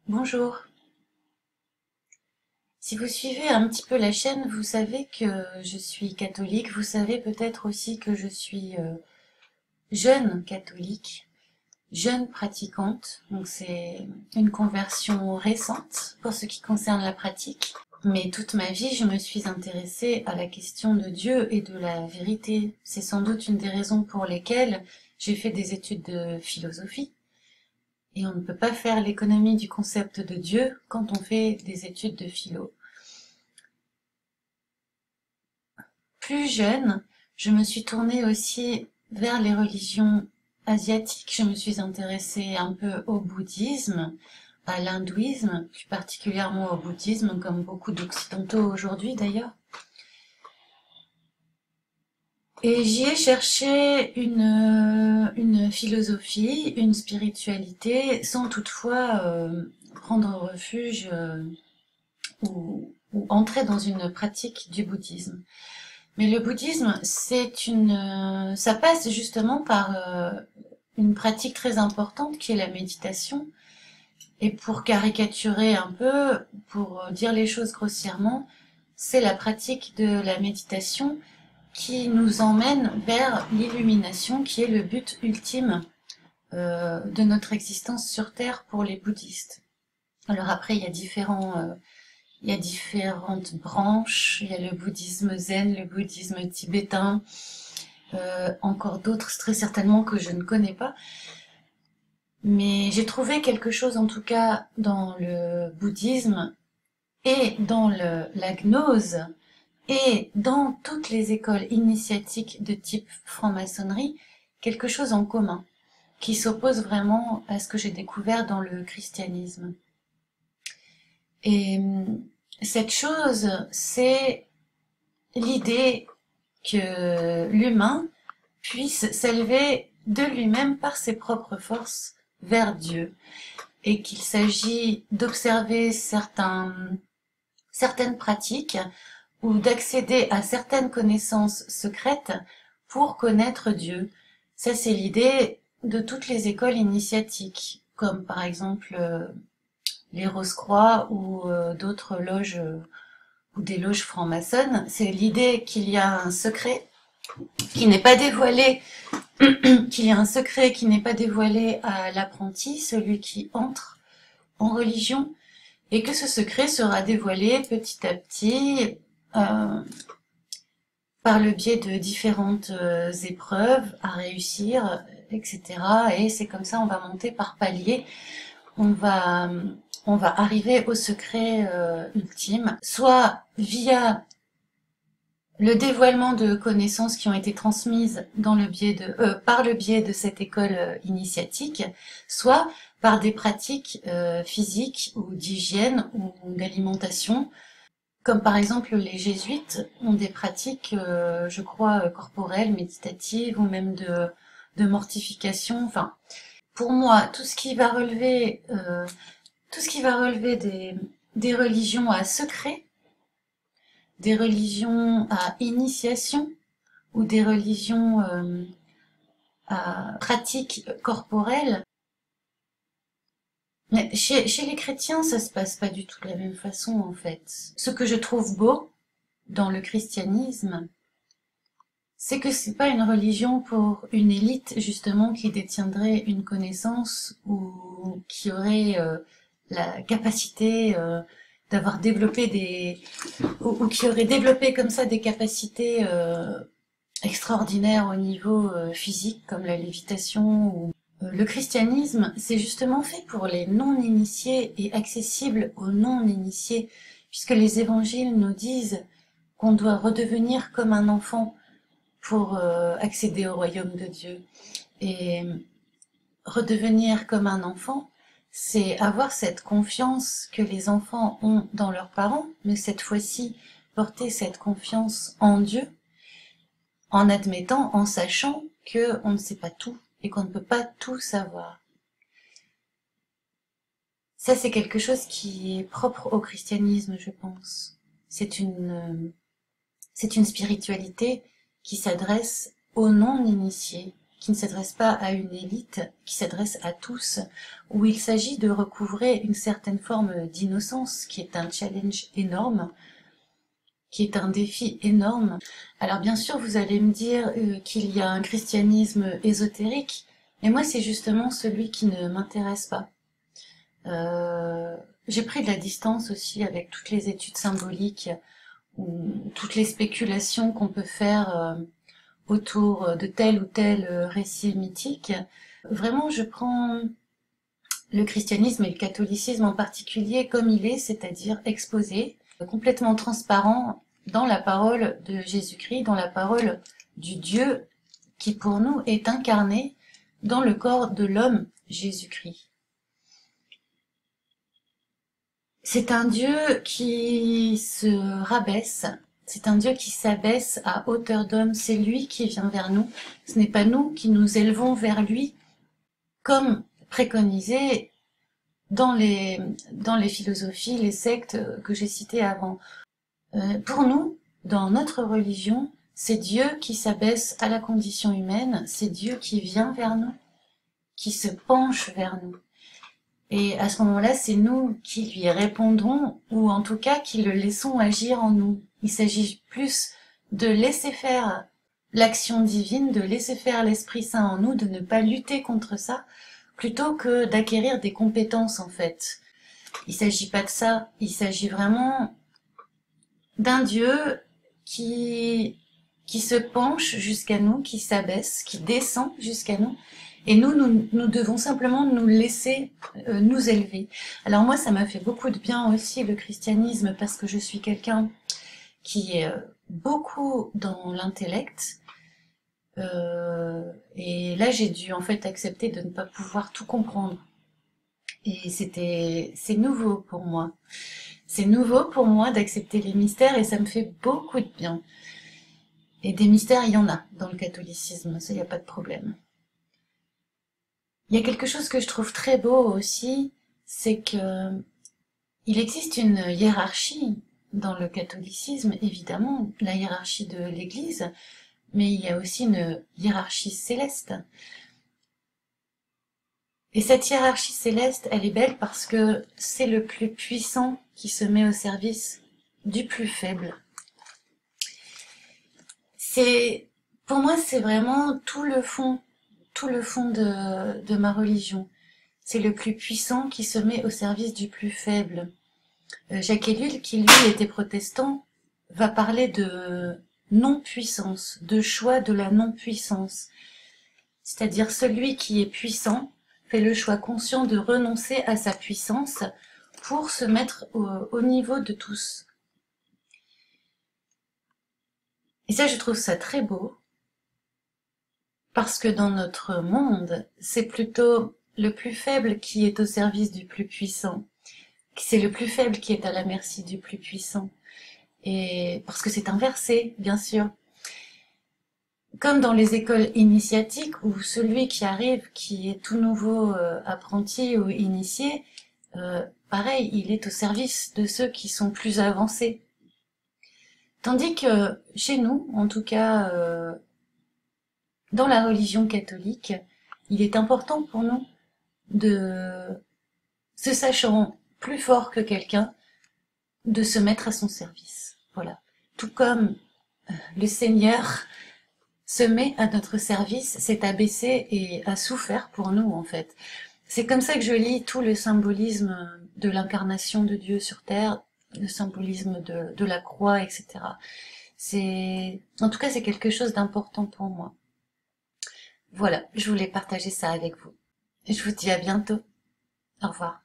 Bonjour. Si vous suivez un petit peu la chaîne, vous savez que je suis catholique. Vous savez peut-être aussi que je suis jeune catholique, jeune pratiquante. Donc c'est une conversion récente pour ce qui concerne la pratique. Mais toute ma vie, je me suis intéressée à la question de Dieu et de la vérité. C'est sans doute une des raisons pour lesquelles j'ai fait des études de philosophie. Et on ne peut pas faire l'économie du concept de Dieu quand on fait des études de philo. Plus jeune, je me suis tournée aussi vers les religions asiatiques. Je me suis intéressée un peu au bouddhisme, à l'hindouisme, plus particulièrement au bouddhisme, comme beaucoup d'occidentaux aujourd'hui d'ailleurs. Et j'y ai cherché une philosophie, une spiritualité, sans toutefois prendre refuge ou entrer dans une pratique du bouddhisme. Mais le bouddhisme, ça passe justement par une pratique très importante qui est la méditation. Et pour caricaturer un peu, pour dire les choses grossièrement, c'est la pratique de la méditation qui nous emmène vers l'illumination, qui est le but ultime de notre existence sur Terre pour les bouddhistes. Alors après, il y a différentes branches, il y a le bouddhisme zen, le bouddhisme tibétain, encore d'autres très certainement que je ne connais pas. Mais j'ai trouvé quelque chose en tout cas dans le bouddhisme et dans la gnose et dans toutes les écoles initiatiques de type franc-maçonnerie, quelque chose en commun qui s'oppose vraiment à ce que j'ai découvert dans le christianisme. Et cette chose, c'est l'idée que l'humain puisse s'élever de lui-même par ses propres forces vers Dieu, et qu'il s'agit d'observer certaines pratiques ou d'accéder à certaines connaissances secrètes pour connaître Dieu. Ça, c'est l'idée de toutes les écoles initiatiques, comme par exemple les Rose-Croix ou d'autres loges ou des loges franc-maçonnes. C'est l'idée qu'il y a un secret qui n'est pas dévoilé, qu'il y a un secret qui n'est pas dévoilé à l'apprenti, celui qui entre en religion, et que ce secret sera dévoilé petit à petit par le biais de différentes épreuves à réussir, etc. Et c'est comme ça, on va monter par paliers. On va arriver au secret ultime, soit via le dévoilement de connaissances qui ont été transmises par le biais de cette école initiatique, soit par des pratiques physiques ou d'hygiène ou d'alimentation, comme par exemple les jésuites ont des pratiques, je crois, corporelles, méditatives ou même de mortification. Enfin, pour moi, tout ce qui va relever des religions à secret, des religions à initiation ou des religions à pratiques corporelles. Mais chez les chrétiens, ça se passe pas du tout de la même façon en fait. Ce que je trouve beau dans le christianisme, c'est que c'est pas une religion pour une élite justement qui détiendrait une connaissance ou qui aurait la capacité d'avoir développé ou qui aurait développé comme ça des capacités extraordinaires au niveau physique comme la lévitation ou le christianisme, c'est justement fait pour les non-initiés et accessible aux non-initiés, puisque les évangiles nous disent qu'on doit redevenir comme un enfant pour accéder au royaume de Dieu. Et redevenir comme un enfant, c'est avoir cette confiance que les enfants ont dans leurs parents, mais cette fois-ci porter cette confiance en Dieu, en admettant, en sachant qu'on ne sait pas tout et qu'on ne peut pas tout savoir. Ça, c'est quelque chose qui est propre au christianisme, je pense. C'est une spiritualité qui s'adresse aux non-initiés, qui ne s'adresse pas à une élite, qui s'adresse à tous, où il s'agit de recouvrer une certaine forme d'innocence, qui est un challenge énorme, qui est un défi énorme. Alors bien sûr, vous allez me dire qu'il y a un christianisme ésotérique, mais moi c'est justement celui qui ne m'intéresse pas. J'ai pris de la distance aussi avec toutes les études symboliques, ou toutes les spéculations qu'on peut faire autour de tel ou tel récit mythique. Vraiment, je prends le christianisme et le catholicisme en particulier comme il est, c'est-à-dire exposé, complètement transparent dans la parole de Jésus-Christ, dans la parole du Dieu qui pour nous est incarné dans le corps de l'homme Jésus-Christ. C'est un Dieu qui se rabaisse, c'est un Dieu qui s'abaisse à hauteur d'homme, c'est lui qui vient vers nous, ce n'est pas nous qui nous élevons vers lui, comme préconisé dans les philosophies, les sectes que j'ai citées avant. Pour nous, dans notre religion, c'est Dieu qui s'abaisse à la condition humaine, c'est Dieu qui vient vers nous, qui se penche vers nous. Et à ce moment-là, c'est nous qui lui répondrons, ou en tout cas qui le laissons agir en nous. Il s'agit plus de laisser faire l'action divine, de laisser faire l'Esprit Saint en nous, de ne pas lutter contre ça, plutôt que d'acquérir des compétences en fait. Il s'agit pas de ça, il s'agit vraiment d'un Dieu qui se penche jusqu'à nous, qui s'abaisse, qui descend jusqu'à nous, et nous devons simplement nous laisser nous élever. Alors moi, ça m'a fait beaucoup de bien aussi le christianisme, parce que je suis quelqu'un qui est beaucoup dans l'intellect, et là j'ai dû en fait accepter de ne pas pouvoir tout comprendre. Et c'est nouveau pour moi. C'est nouveau pour moi d'accepter les mystères, et ça me fait beaucoup de bien. Et des mystères, il y en a dans le catholicisme, ça, il n'y a pas de problème. Il y a quelque chose que je trouve très beau aussi, c'est que il existe une hiérarchie dans le catholicisme, évidemment, la hiérarchie de l'Église, mais il y a aussi une hiérarchie céleste. Et cette hiérarchie céleste, elle est belle parce que c'est le plus puissant qui se met au service du plus faible. Pour moi, c'est vraiment tout le fond de ma religion. C'est le plus puissant qui se met au service du plus faible. Jacques Ellul, qui lui était protestant, va parler de non-puissance, de choix de la non-puissance. C'est-à-dire celui qui est puissant fait le choix conscient de renoncer à sa puissance pour se mettre au niveau de tous. Et ça, je trouve ça très beau, parce que dans notre monde, c'est plutôt le plus faible qui est au service du plus puissant. C'est le plus faible qui est à la merci du plus puissant. Et parce que c'est inversé, bien sûr. Comme dans les écoles initiatiques, où celui qui arrive, qui est tout nouveau apprenti ou initié, pareil, il est au service de ceux qui sont plus avancés. Tandis que chez nous, en tout cas dans la religion catholique, il est important pour nous de, se sachant plus fort que quelqu'un, de se mettre à son service. Voilà. Tout comme le Seigneur se met à notre service, s'est abaissé et a souffert pour nous, en fait. C'est comme ça que je lis tout le symbolisme de l'incarnation de Dieu sur terre, le symbolisme de la croix, etc. En tout cas, c'est quelque chose d'important pour moi. Voilà, je voulais partager ça avec vous. Je vous dis à bientôt. Au revoir.